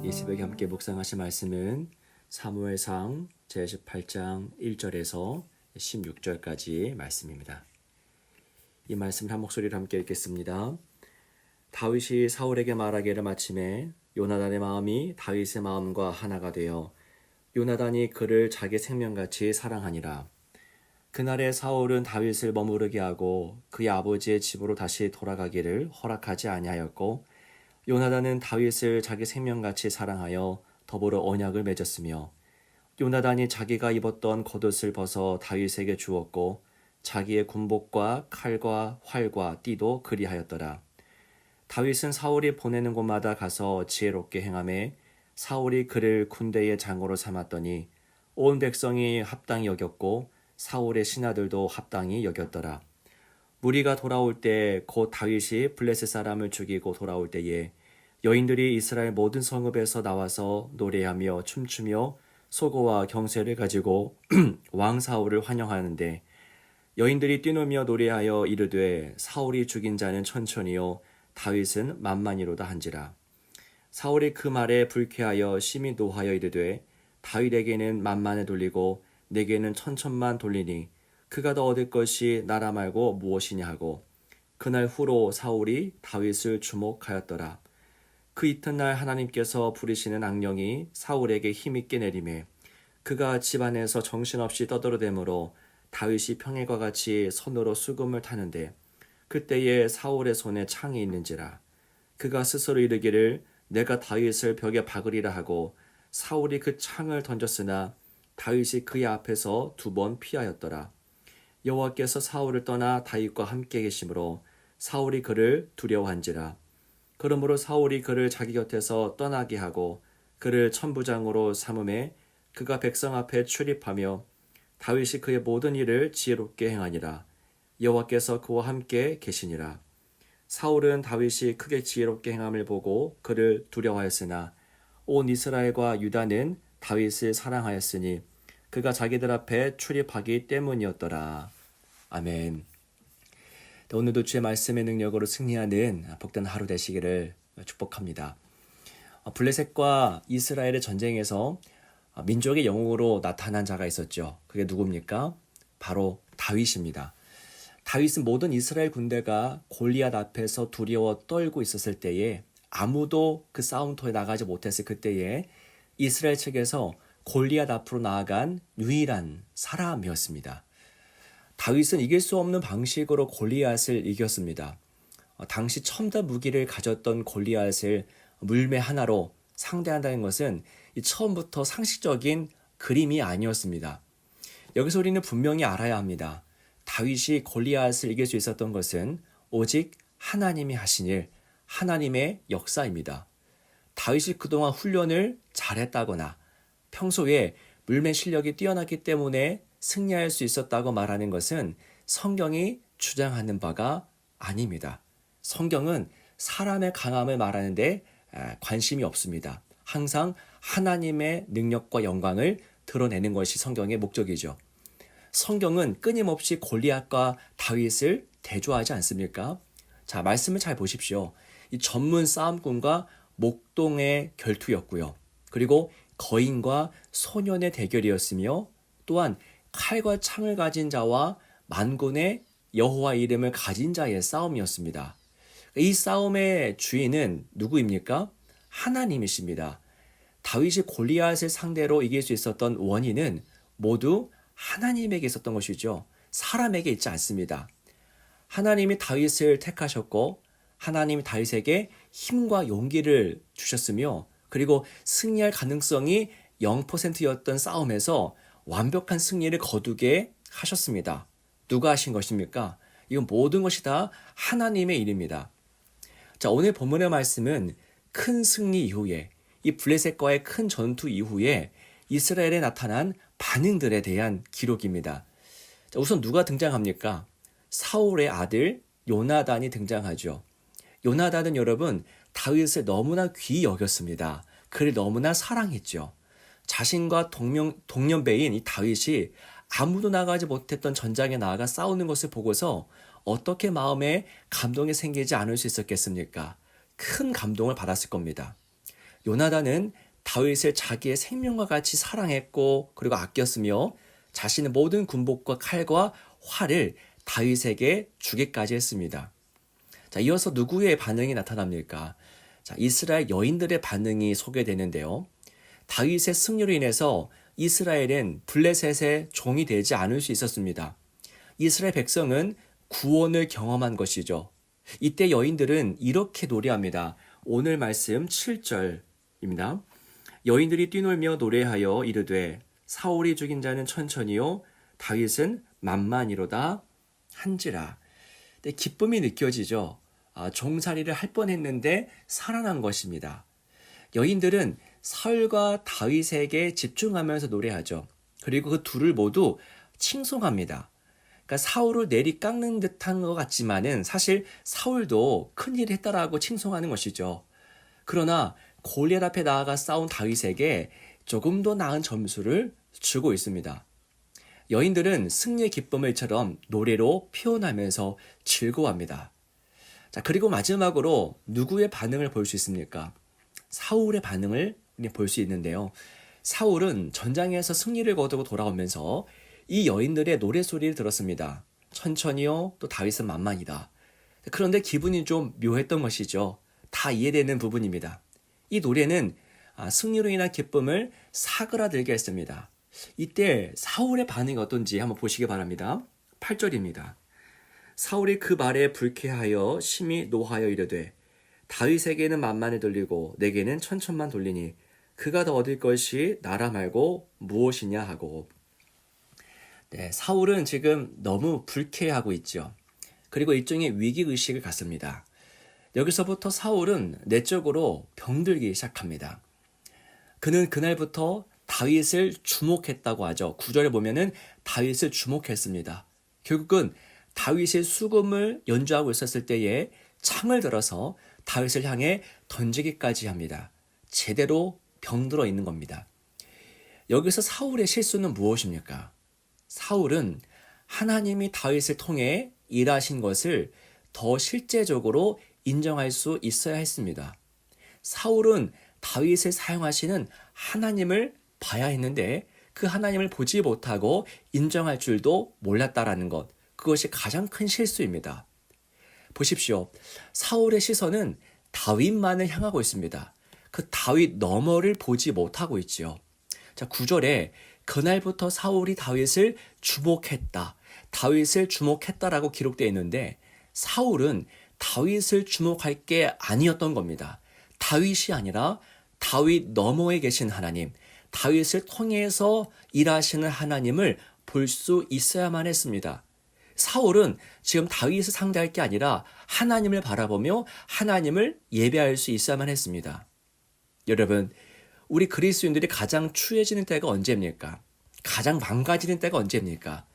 이 새벽에 함께 묵상하실 말씀은 사무엘상 제18장 1절에서 16절까지 말씀입니다. 이 말씀을 한 목소리로 함께 읽겠습니다. 다윗이 사울에게 말하기를 마침에 요나단의 마음이 다윗의 마음과 하나가 되어 요나단이 그를 자기 생명같이 사랑하니라. 그날에 사울은 다윗을 머무르게 하고 그의 아버지의 집으로 다시 돌아가기를 허락하지 아니하였고 요나단은 다윗을 자기 생명같이 사랑하여 더불어 언약을 맺었으며 요나단이 자기가 입었던 겉옷을 벗어 다윗에게 주었고 자기의 군복과 칼과 활과 띠도 그리하였더라. 다윗은 사울이 보내는 곳마다 가서 지혜롭게 행하매 사울이 그를 군대의 장으로 삼았더니 온 백성이 합당히 여겼고 사울의 신하들도 합당히 여겼더라. 무리가 돌아올 때 곧 다윗이 블레셋 사람을 죽이고 돌아올 때에 여인들이 이스라엘 모든 성읍에서 나와서 노래하며 춤추며 소고와 경쇠를 가지고 왕 사울을 환영하는데 여인들이 뛰놀며 노래하여 이르되 사울이 죽인 자는 천천히요 다윗은 만만이로다 한지라. 사울이 그 말에 불쾌하여 심히 노하여 이르되 다윗에게는 만만을 돌리고 내게는 천천만 돌리니 그가 더 얻을 것이 나라 말고 무엇이냐 하고 그날 후로 사울이 다윗을 주목하였더라. 그 이튿날 하나님께서 부리시는 악령이 사울에게 힘있게 내리매 그가 집안에서 정신없이 떠들어대므로 다윗이 평일과 같이 손으로 수금을 타는데 그때에 사울의 손에 창이 있는지라. 그가 스스로 이르기를 내가 다윗을 벽에 박으리라 하고 사울이 그 창을 던졌으나 다윗이 그의 앞에서 2번 피하였더라. 여호와께서 사울을 떠나 다윗과 함께 계심으로 사울이 그를 두려워한지라. 그러므로 사울이 그를 자기 곁에서 떠나게 하고 그를 천부장으로 삼음에 그가 백성 앞에 출입하며 다윗이 그의 모든 일을 지혜롭게 행하니라. 여호와께서 그와 함께 계시니라. 사울은 다윗이 크게 지혜롭게 행함을 보고 그를 두려워하였으나 온 이스라엘과 유다는 다윗을 사랑하였으니 그가 자기들 앞에 출입하기 때문이었더라. 아멘. 오늘도 주의 말씀의 능력으로 승리하는 복된 하루 되시기를 축복합니다. 블레셋과 이스라엘의 전쟁에서 민족의 영웅으로 나타난 자가 있었죠. 그게 누굽니까? 바로 다윗입니다. 다윗은 모든 이스라엘 군대가 골리앗 앞에서 두려워 떨고 있었을 때에 아무도 그 싸움터에 나가지 못했을 그때에 이스라엘 측에서 골리앗 앞으로 나아간 유일한 사람이었습니다. 다윗은 이길 수 없는 방식으로 골리앗을 이겼습니다. 당시 첨단 무기를 가졌던 골리앗을 물매 하나로 상대한다는 것은 처음부터 상식적인 그림이 아니었습니다. 여기서 우리는 분명히 알아야 합니다. 다윗이 골리앗을 이길 수 있었던 것은 오직 하나님이 하신 일, 하나님의 역사입니다. 다윗이 그동안 훈련을 잘했다거나 평소에 물매 실력이 뛰어났기 때문에 승리할 수 있었다고 말하는 것은 성경이 주장하는 바가 아닙니다. 성경은 사람의 강함을 말하는데 관심이 없습니다. 항상 하나님의 능력과 영광을 드러내는 것이 성경의 목적이죠. 성경은 끊임없이 골리앗과 다윗을 대조하지 않습니까? 자, 말씀을 잘 보십시오. 이 전문 싸움꾼과 목동의 결투였고요. 그리고 거인과 소년의 대결이었으며 또한 칼과 창을 가진 자와 만군의 여호와 이름을 가진 자의 싸움이었습니다. 이 싸움의 주인은 누구입니까? 하나님이십니다. 다윗이 골리앗을 상대로 이길 수 있었던 원인은 모두 하나님에게 있었던 것이죠. 사람에게 있지 않습니다. 하나님이 다윗을 택하셨고 하나님이 다윗에게 힘과 용기를 주셨으며 그리고 승리할 가능성이 0%였던 싸움에서 완벽한 승리를 거두게 하셨습니다. 누가 하신 것입니까? 이건 모든 것이 다 하나님의 일입니다. 자, 오늘 본문의 말씀은 큰 승리 이후에 이 블레셋과의 큰 전투 이후에 이스라엘에 나타난 반응들에 대한 기록입니다. 자, 우선 누가 등장합니까? 사울의 아들 요나단이 등장하죠. 요나단은 여러분 다윗을 너무나 귀히 여겼습니다. 그를 너무나 사랑했죠. 자신과 동년배인 이 다윗이 아무도 나가지 못했던 전장에 나아가 싸우는 것을 보고서 어떻게 마음에 감동이 생기지 않을 수 있었겠습니까? 큰 감동을 받았을 겁니다. 요나단은 다윗을 자기의 생명과 같이 사랑했고 그리고 아꼈으며 자신의 모든 군복과 칼과 활을 다윗에게 주기까지 했습니다. 자, 이어서 누구의 반응이 나타납니까? 자, 이스라엘 여인들의 반응이 소개되는데요. 다윗의 승리로 인해서 이스라엘은 블레셋의 종이 되지 않을 수 있었습니다. 이스라엘 백성은 구원을 경험한 것이죠. 이때 여인들은 이렇게 노래합니다. 오늘 말씀 7절입니다. 여인들이 뛰놀며 노래하여 이르되 사울이 죽인 자는 천천히요 다윗은 만만이로다 한지라. 기쁨이 느껴지죠. 종살이를 할 뻔했는데 살아난 것입니다. 여인들은 사울과 다윗에게 집중하면서 노래하죠. 그리고 그 둘을 모두 칭송합니다. 그러니까 사울을 내리깎는 듯한 것 같지만은 사실 사울도 큰일을 했다라고 칭송하는 것이죠. 그러나 골리앗 앞에 나아가 싸운 다윗에게 조금 더 나은 점수를 주고 있습니다. 여인들은 승리의 기쁨을처럼 노래로 표현하면서 즐거워합니다. 자, 그리고 마지막으로 누구의 반응을 볼 수 있습니까? 사울의 반응을 볼 수 있는데요. 사울은 전장에서 승리를 거두고 돌아오면서 이 여인들의 노래소리를 들었습니다. 천천히요, 또 다윗은 만만이다. 그런데 기분이 좀 묘했던 것이죠. 다 이해되는 부분입니다. 이 노래는 승리로 인한 기쁨을 사그라들게 했습니다. 이때 사울의 반응이 어떤지 한번 보시기 바랍니다. 8절입니다. 사울이 그 말에 불쾌하여 심히 노하여 이르되 다윗에게는 만만을 돌리고 내게는 천천만 돌리니 그가 더 얻을 것이 나라 말고 무엇이냐 하고. 네, 사울은 지금 너무 불쾌하고 있죠. 그리고 일종의 위기의식을 갖습니다. 여기서부터 사울은 내적으로 병들기 시작합니다. 그는 그날부터 다윗을 주목했다고 하죠. 9절에 보면은 다윗을 주목했습니다. 결국은 다윗의 수금을 연주하고 있었을 때에 창을 들어서 다윗을 향해 던지기까지 합니다. 제대로 병들어 있는 겁니다. 여기서 사울의 실수는 무엇입니까? 사울은 하나님이 다윗을 통해 일하신 것을 더 실제적으로 인정할 수 있어야 했습니다. 사울은 다윗을 사용하시는 하나님을 봐야 했는데 그 하나님을 보지 못하고 인정할 줄도 몰랐다라는 것, 그것이 가장 큰 실수입니다. 보십시오. 사울의 시선은 다윗만을 향하고 있습니다. 그 다윗 너머를 보지 못하고 있지요. 자, 9절에 그날부터 사울이 다윗을 주목했다. 다윗을 주목했다라고 기록되어 있는데 사울은 다윗을 주목할 게 아니었던 겁니다. 다윗이 아니라 다윗 너머에 계신 하나님, 다윗을 통해서 일하시는 하나님을 볼 수 있어야만 했습니다. 사울은 지금 다윗을 상대할 게 아니라 하나님을 바라보며 하나님을 예배할 수 있어야만 했습니다. 여러분, 우리 그리스도인들이 가장 추해지는 때가 언제입니까? 가장 망가지는 때가 언제입니까?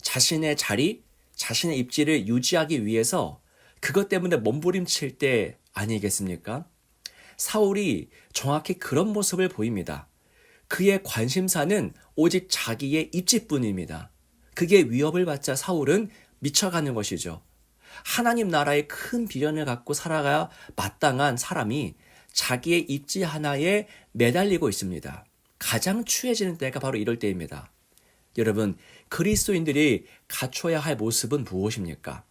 자신의 자리, 자신의 입지를 유지하기 위해서 그것 때문에 몸부림칠 때 아니겠습니까? 사울이 정확히 그런 모습을 보입니다. 그의 관심사는 오직 자기의 입지뿐입니다. 그게 위협을 받자 사울은 미쳐가는 것이죠. 하나님 나라의 큰 비전을 갖고 살아가야 마땅한 사람이 자기의 입지 하나에 매달리고 있습니다. 가장 추해지는 때가 바로 이럴 때입니다. 여러분, 그리스도인들이 갖춰야 할 모습은 무엇입니까?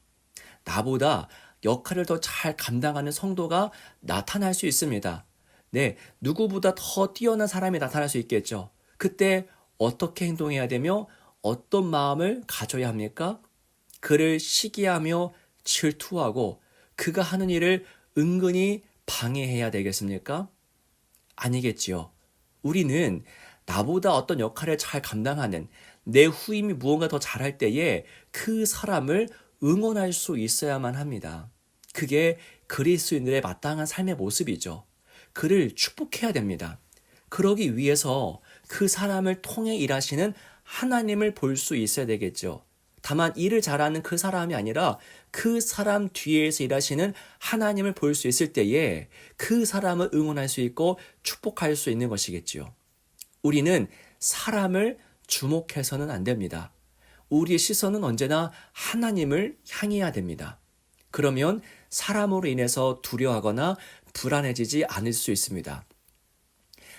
나보다 역할을 더 잘 감당하는 성도가 나타날 수 있습니다. 네, 누구보다 더 뛰어난 사람이 나타날 수 있겠죠. 그때 어떻게 행동해야 되며 어떤 마음을 가져야 합니까? 그를 시기하며 질투하고 그가 하는 일을 은근히 방해해야 되겠습니까? 아니겠지요. 우리는 나보다 어떤 역할을 잘 감당하는 내 후임이 무언가 더 잘할 때에 그 사람을 응원할 수 있어야만 합니다. 그게 그리스도인들의 마땅한 삶의 모습이죠. 그를 축복해야 됩니다. 그러기 위해서 그 사람을 통해 일하시는 하나님을 볼 수 있어야 되겠죠. 다만 일을 잘하는 그 사람이 아니라 그 사람 뒤에서 일하시는 하나님을 볼 수 있을 때에 그 사람을 응원할 수 있고 축복할 수 있는 것이겠지요. 우리는 사람을 주목해서는 안 됩니다. 우리의 시선은 언제나 하나님을 향해야 됩니다. 그러면 사람으로 인해서 두려워하거나 불안해지지 않을 수 있습니다.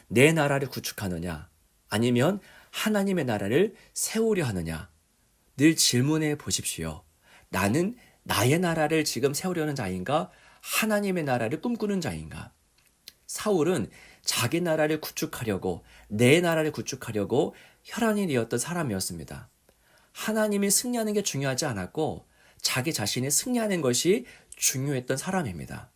내 나라를 구축하느냐 아니면 하나님의 나라를 세우려 하느냐 늘 질문해 보십시오. 나는 나의 나라를 지금 세우려는 자인가 하나님의 나라를 꿈꾸는 자인가? 사울은 자기 나라를 구축하려고 내 나라를 구축하려고 혈안이 되었던 사람이었습니다. 하나님이 승리하는 게 중요하지 않았고 자기 자신이 승리하는 것이 중요했던 사람입니다.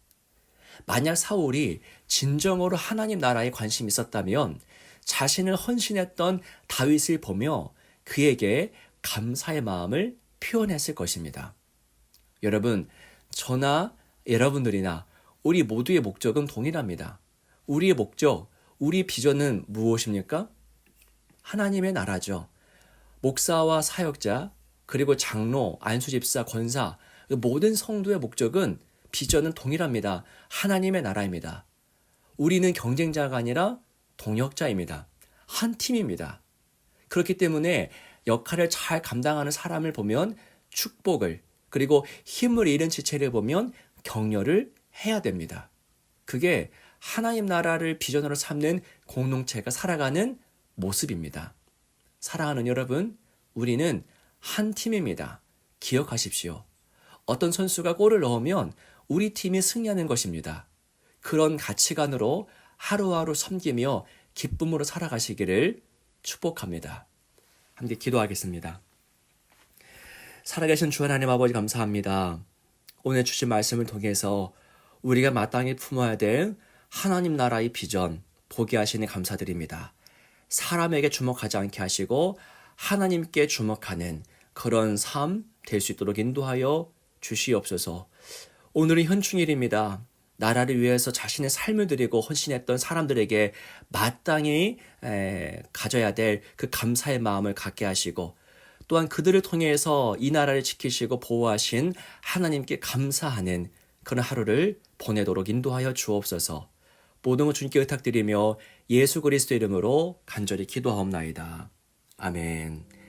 만약 사울이 진정으로 하나님 나라에 관심이 있었다면 자신을 헌신했던 다윗을 보며 그에게 감사의 마음을 표현했을 것입니다. 여러분, 저나 여러분들이나 우리 모두의 목적은 동일합니다. 우리의 목적, 우리 비전은 무엇입니까? 하나님의 나라죠. 목사와 사역자, 그리고 장로, 안수집사, 권사, 모든 성도의 목적은 비전은 동일합니다. 하나님의 나라입니다. 우리는 경쟁자가 아니라 동역자입니다. 한 팀입니다. 그렇기 때문에 역할을 잘 감당하는 사람을 보면 축복을, 그리고 힘을 잃은 지체를 보면 격려를 해야 됩니다. 그게 하나님 나라를 비전으로 삼는 공동체가 살아가는 모습입니다. 사랑하는 여러분, 우리는 한 팀입니다. 기억하십시오. 어떤 선수가 골을 넣으면 우리 팀이 승리하는 것입니다. 그런 가치관으로 하루하루 섬기며 기쁨으로 살아가시기를 축복합니다. 함께 기도하겠습니다. 살아계신 주 하나님 아버지 감사합니다. 오늘 주신 말씀을 통해서 우리가 마땅히 품어야 될 하나님 나라의 비전 보게 하시니 감사드립니다. 사람에게 주목하지 않게 하시고 하나님께 주목하는 그런 삶 될 수 있도록 인도하여 주시옵소서. 오늘은 현충일입니다. 나라를 위해서 자신의 삶을 드리고 헌신했던 사람들에게 마땅히 가져야 될 그 감사의 마음을 갖게 하시고 또한 그들을 통해서 이 나라를 지키시고 보호하신 하나님께 감사하는 그런 하루를 보내도록 인도하여 주옵소서. 모든 것 주님께 의탁드리며 예수 그리스도 이름으로 간절히 기도하옵나이다. 아멘.